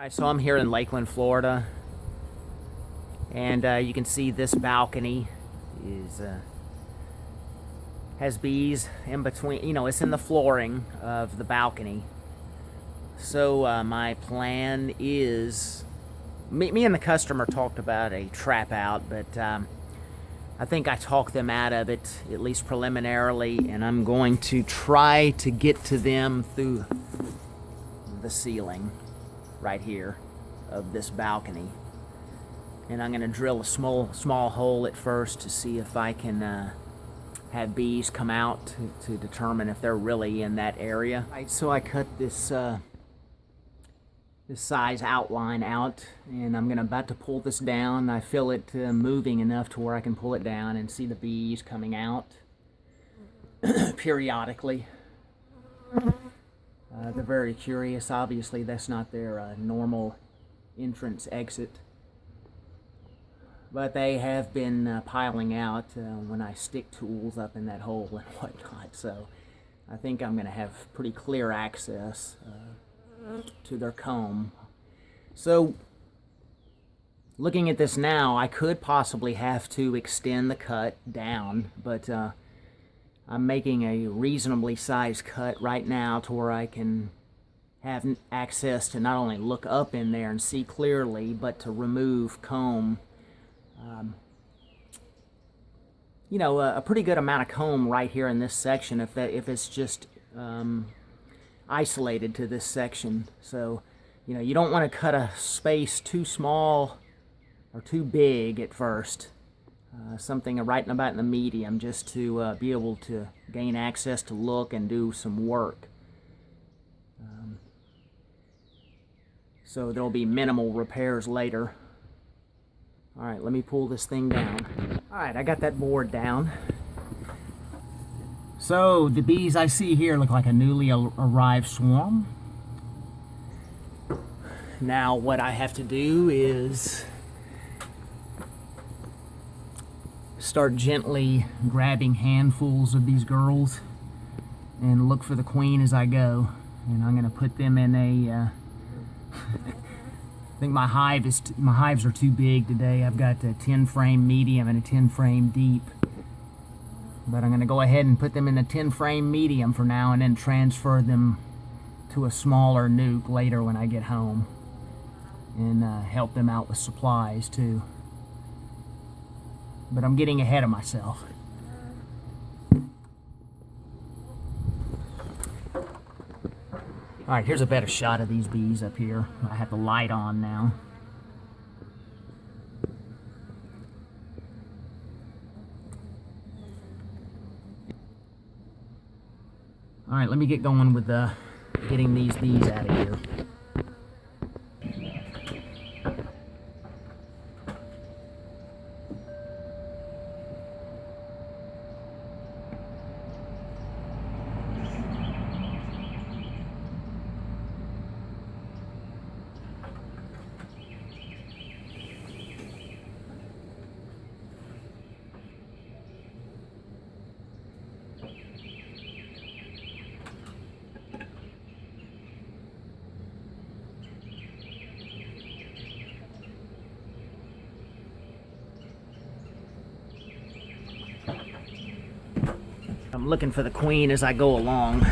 Alright, so I'm here in Lakeland, Florida, and you can see this balcony has bees in between. You know, it's in the flooring of the balcony. So my plan is, me and the customer talked about a trap out, but I think I talked them out of it, at least preliminarily, and I'm going to try to get to them through the ceiling right here of this balcony. And I'm going to drill a small hole at first to see if I can have bees come out to determine if they're really in that area. Right, so I cut this size outline out, and I'm about to pull this down. I feel it moving enough to where I can pull it down and see the bees coming out periodically. They're very curious. Obviously, that's not their normal entrance exit, but they have been piling out when I stick tools up in that hole and whatnot. So I think I'm going to have pretty clear access to their comb. So looking at this now, I could possibly have to extend the cut down, but I'm making a reasonably sized cut right now to where I can have access to not only look up in there and see clearly, but to remove comb. You know, a pretty good amount of comb right here in this section if it's just isolated to this section. So, you know, you don't want to cut a space too small or too big at first. Something right about in the medium, just to be able to gain access to look and do some work. So there'll be minimal repairs later. Alright, let me pull this thing down. Alright, I got that board down. So the bees I see here look like a newly arrived swarm. Now what I have to do is start gently grabbing handfuls of these girls and look for the queen as I go. And I'm going to put them in a I think my hives are too big today. I've got a 10 frame medium and a 10 frame deep. But I'm going to go ahead and put them in a 10 frame medium for now and then transfer them to a smaller nuke later when I get home. And help them out with supplies too. But I'm getting ahead of myself. Alright, here's a better shot of these bees up here. I have the light on now. Alright, let me get going with getting these bees out of here. I'm looking for the queen as I go along.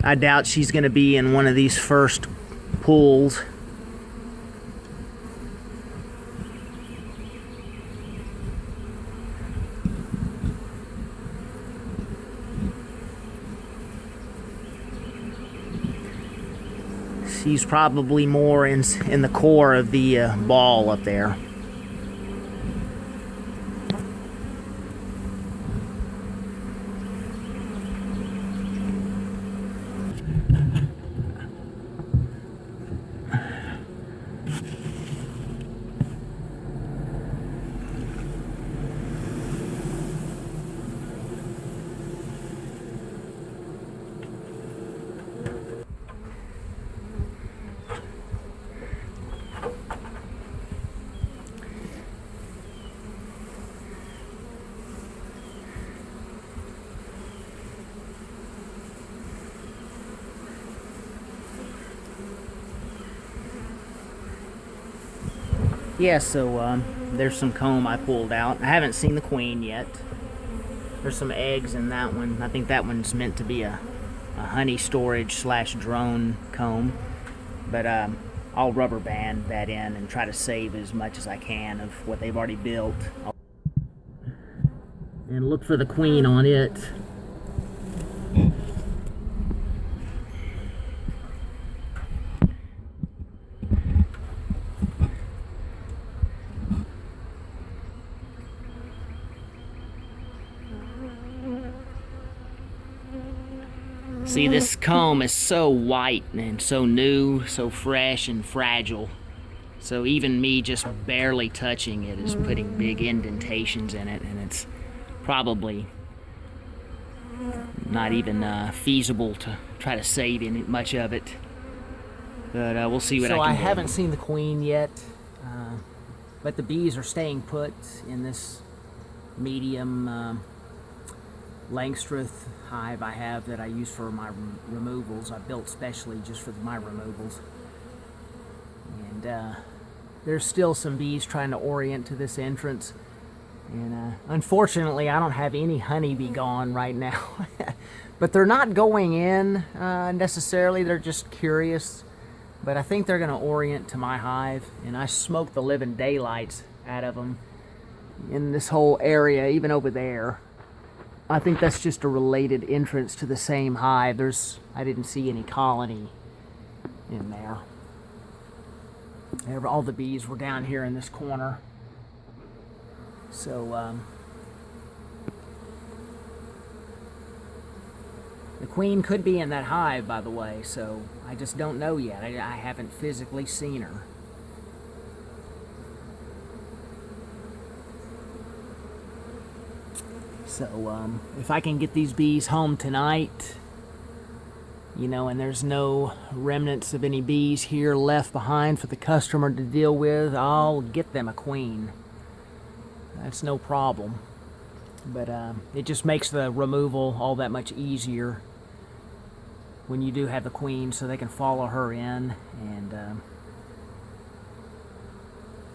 I doubt she's going to be in one of these first pools. She's probably more in the core of the ball up there. Yeah, so there's some comb I pulled out. I haven't seen the queen yet. There's some eggs in that one. I think that one's meant to be a honey storage slash drone comb. But I'll rubber band that in and try to save as much as I can of what they've already built. And look for the queen on it. See, this comb is so white and so new, so fresh and fragile. So even me just barely touching it is putting big indentations in it, and it's probably not even feasible to try to save any much of it. But we'll see what I can do. So I haven't seen the queen yet, but the bees are staying put in this medium Hollingsworth hive I have that I use for my removals. I built specially just for my removals. And there's still some bees trying to orient to this entrance. And unfortunately, I don't have any honeybee gone right now. But they're not going in necessarily, they're just curious. But I think they're going to orient to my hive. And I smoked the living daylights out of them in this whole area, even over there. I think that's just a related entrance to the same hive. I didn't see any colony in there. All the bees were down here in this corner. So, the queen could be in that hive, by the way, so I just don't know yet. I haven't physically seen her. So, if I can get these bees home tonight, you know, and there's no remnants of any bees here left behind for the customer to deal with, I'll get them a queen. That's no problem. But it just makes the removal all that much easier when you do have the queen, so they can follow her in, and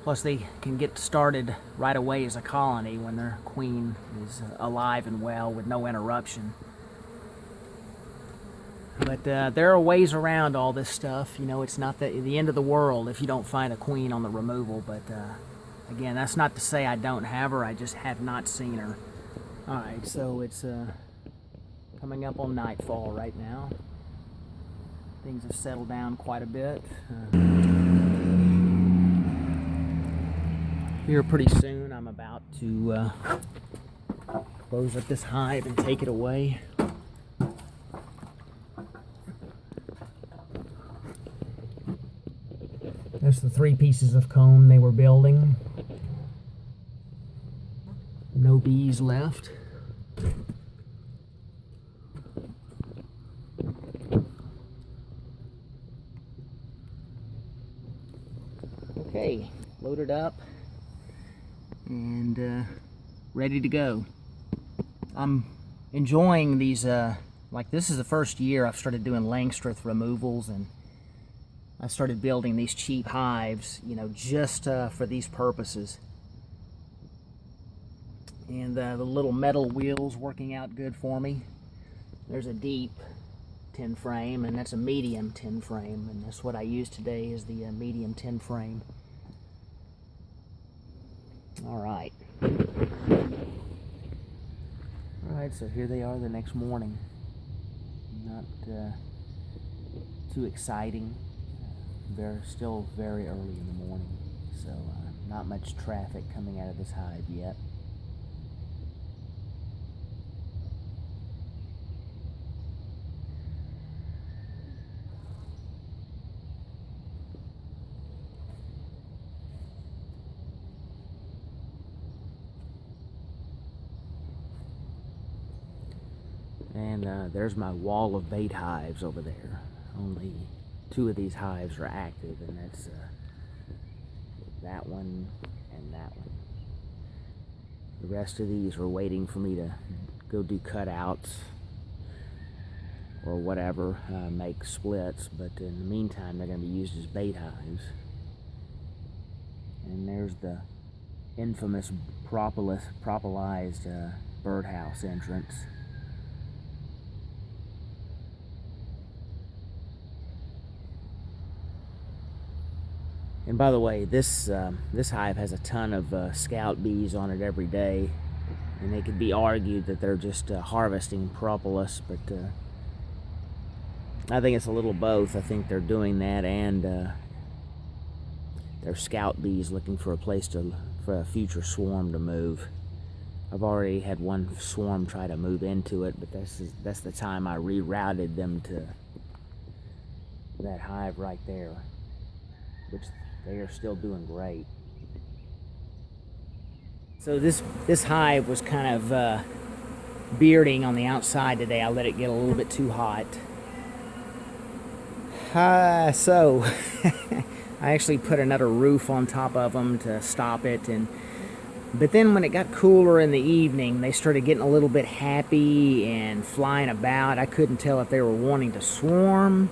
plus they can get started right away as a colony when their queen is alive and well with no interruption. But there are ways around all this stuff. You know, it's not the end of the world if you don't find a queen on the removal. But again, that's not to say I don't have her. I just have not seen her. Alright, so it's coming up on nightfall right now. Things have settled down quite a bit. Here pretty soon I'm about to close up this hive and take it away. There's the 3 pieces of comb they were building. No bees left. Okay, loaded up and ready to go. I'm enjoying these, like this is the first year I've started doing Hollingsworth removals, and I started building these cheap hives, you know, just for these purposes. And the little metal wheels working out good for me. There's a deep tin frame, and that's a medium tin frame, and that's what I use today is the medium tin frame. Alright. Alright, so here they are the next morning. Not too exciting. They're still very early in the morning, so not much traffic coming out of this hive yet. And there's my wall of bait hives over there. Only 2 of these hives are active, and that's that one and that one. The rest of these are waiting for me to go do cutouts or whatever, make splits, but in the meantime they're going to be used as bait hives. And there's the infamous propolized birdhouse entrance. And by the way, this hive has a ton of scout bees on it every day, and it could be argued that they're just harvesting propolis, but I think it's a little both. I think they're doing that, and they're scout bees looking for a place for a future swarm to move. I've already had one swarm try to move into it, but that's the time I rerouted them to that hive right there, which they are still doing great. So this hive was kind of bearding on the outside today. I let it get a little bit too hot. So I actually put another roof on top of them to stop it, but then when it got cooler in the evening, they started getting a little bit happy and flying about. I couldn't tell if they were wanting to swarm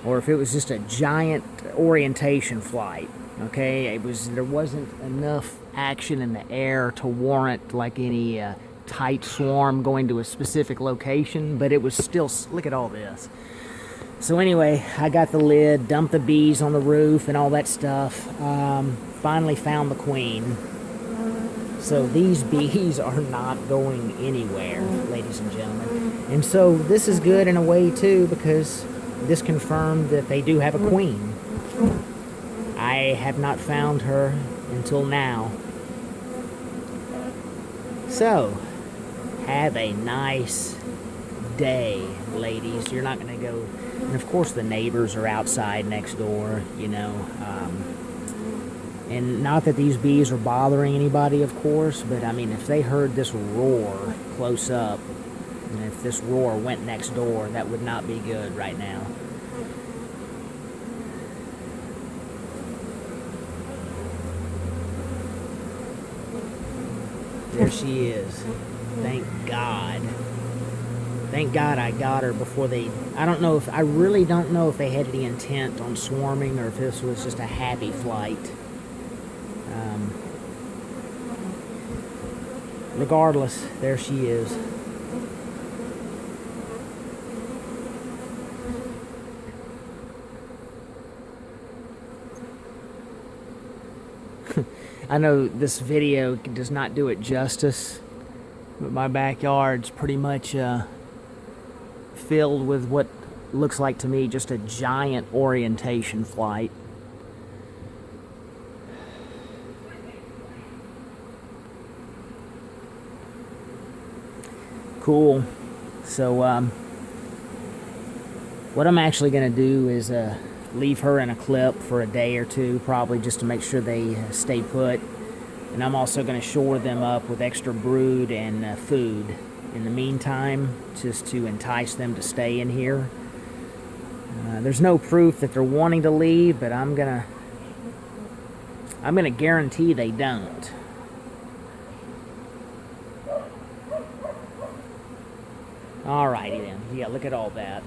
or if it was just a giant orientation flight. Okay, there wasn't enough action in the air to warrant like any tight swarm going to a specific location, but it was still, look at all this. So anyway, I got the lid, dumped the bees on the roof and all that stuff. Finally found the queen. So these bees are not going anywhere, ladies and gentlemen. And so this is good in a way too, because this confirmed that they do have a queen. I have not found her until now. So, have a nice day, ladies. You're not going to go... And of course the neighbors are outside next door, you know. And not that these bees are bothering anybody, of course, but I mean, if they heard this roar close up, and if this roar went next door, that would not be good right now. There she is. Thank God. Thank God I got her before they... I really don't know if they had any intent on swarming or if this was just a happy flight. Regardless, there she is. I know this video does not do it justice, but my backyard's pretty much filled with what looks like to me just a giant orientation flight. Cool. So what I'm actually going to do is leave her in a clip for a day or two, probably just to make sure they stay put. And I'm also going to shore them up with extra brood and food in the meantime, just to entice them to stay in here. There's no proof that they're wanting to leave, but I'm gonna guarantee they don't. Alrighty then. Yeah, look at all that.